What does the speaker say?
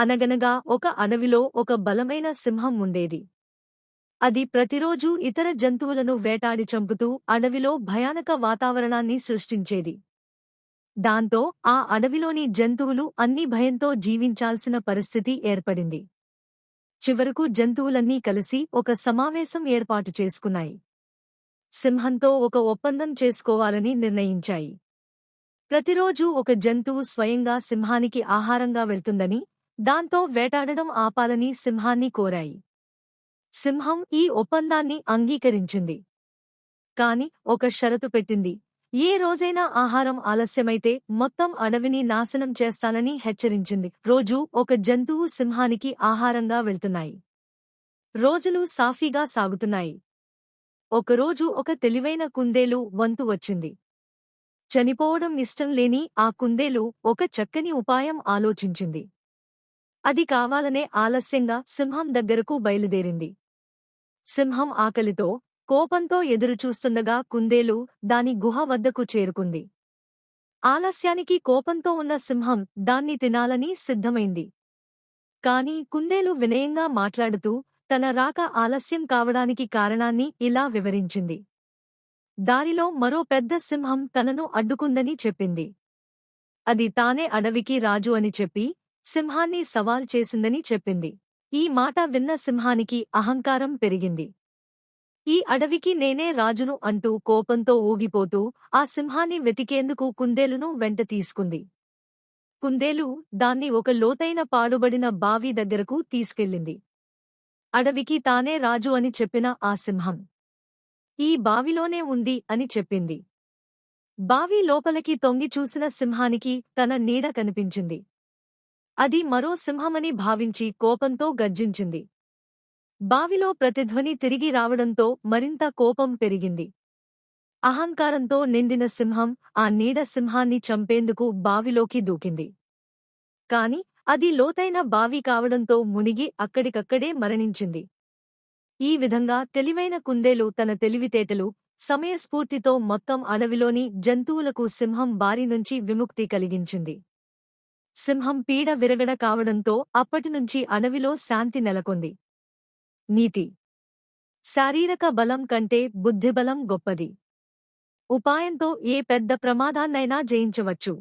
అనగనగా ఒక అడవిలో ఒక బలమైన సింహం ఉండేది. అది ప్రతిరోజూ ఇతర జంతువులను వేటాడి చంపుతూ అడవిలో భయానక వాతావరణాన్ని సృష్టించేది. దాంతో ఆ అడవిలోని జంతువులు అన్నీ భయంతో జీవించాల్సిన పరిస్థితి ఏర్పడింది. చివరకు జంతువులన్నీ కలిసి ఒక సమావేశం ఏర్పాటు చేసుకున్నాయి. సింహంతో ఒక ఒప్పందం చేసుకోవాలని నిర్ణయించాయి. ప్రతిరోజూ ఒక జంతువు స్వయంగా సింహానికి ఆహారంగా వెళ్తుందని, దాంతో వేటాడడం ఆపాలని సింహాన్ని కోరాయి. సింహం ఈ ఒప్పందాన్ని అంగీకరించింది. కాని ఒక షరతు పెట్టింది. ఏ రోజైనా ఆహారం ఆలస్యమైతే మొత్తం అడవిని నాశనం చేస్తానని హెచ్చరించింది. రోజూ ఒక జంతువు సింహానికి ఆహారంగా వెళ్తున్నాయి. రోజులు సాఫీగా సాగుతున్నాయి. ఒకరోజు ఒక తెలివైన కుందేలు వంతు వచ్చింది. చనిపోవడం ఇష్టం లేని ఆ కుందేలు ఒక చక్కని ఉపాయం ఆలోచించింది. అది కావాలనే ఆలస్యంగా సింహం దగ్గరకు బయలుదేరింది. సింహం ఆకలితో, కోపంతో ఎదురుచూస్తుండగా కుందేలు దాని గుహ వద్దకు చేరుకుంది. ఆలస్యానికి కోపంతో ఉన్న సింహం దాన్ని తినాలని సిద్ధమైంది. కాని కుందేలు వినయంగా మాట్లాడుతూ తన రాక ఆలస్యం కావడానికి కారణాన్ని ఇలా వివరించింది. దారిలో మరో పెద్ద సింహం తనను అడ్డుకుందని చెప్పింది. అది తానే అడవికి రాజు అని చెప్పి సింహాన్ని సవాల్ చేసిందని చెప్పింది. ఈ మాట విన్న సింహానికి అహంకారం పెరిగింది. ఈ అడవికి నేనే రాజును అంటూ కోపంతో ఊగిపోతూ ఆ సింహాన్ని వెతికేందుకు కుందేలును వెంట తీసుకుంది. కుందేలు దాన్ని ఒక లోతైన పాడుబడిన బావి దగ్గరకు తీసుకెళ్ళింది. అడవికి తానే రాజు అని చెప్పిన ఆ సింహం ఈ బావిలోనే ఉంది అని చెప్పింది. బావి లోపలికి తొంగి చూసిన సింహానికి తన నీడ కనిపించింది. అది మరో సింహమని భావించి కోపంతో గర్జించింది. బావిలో ప్రతిధ్వని తిరిగి రావడంతో మరింత కోపం పెరిగింది. అహంకారంతో నిండిన సింహం ఆ నీడ సింహాన్ని చంపేందుకు బావిలోకి దూకింది. కాని అది లోతైన బావి కావడంతో మునిగి అక్కడికక్కడే మరణించింది. ఈ విధంగా తెలివైన కుందేలు తన తెలివితేటలు, సమయస్ఫూర్తితో మొత్తం అడవిలోని జంతువులకు సింహం బారి నుంచి విముక్తి కలిగించింది. సింహం పీడ విరగడ కావడంతో అప్పటినుంచి అడవిలో శాంతి నెలకొంది. నీతి: శారీరక బలం కంటే బుద్ధిబలం గొప్పది. ఉపాయంతో ఏ పెద్ద ప్రమాదాన్నైనా జయించవచ్చు.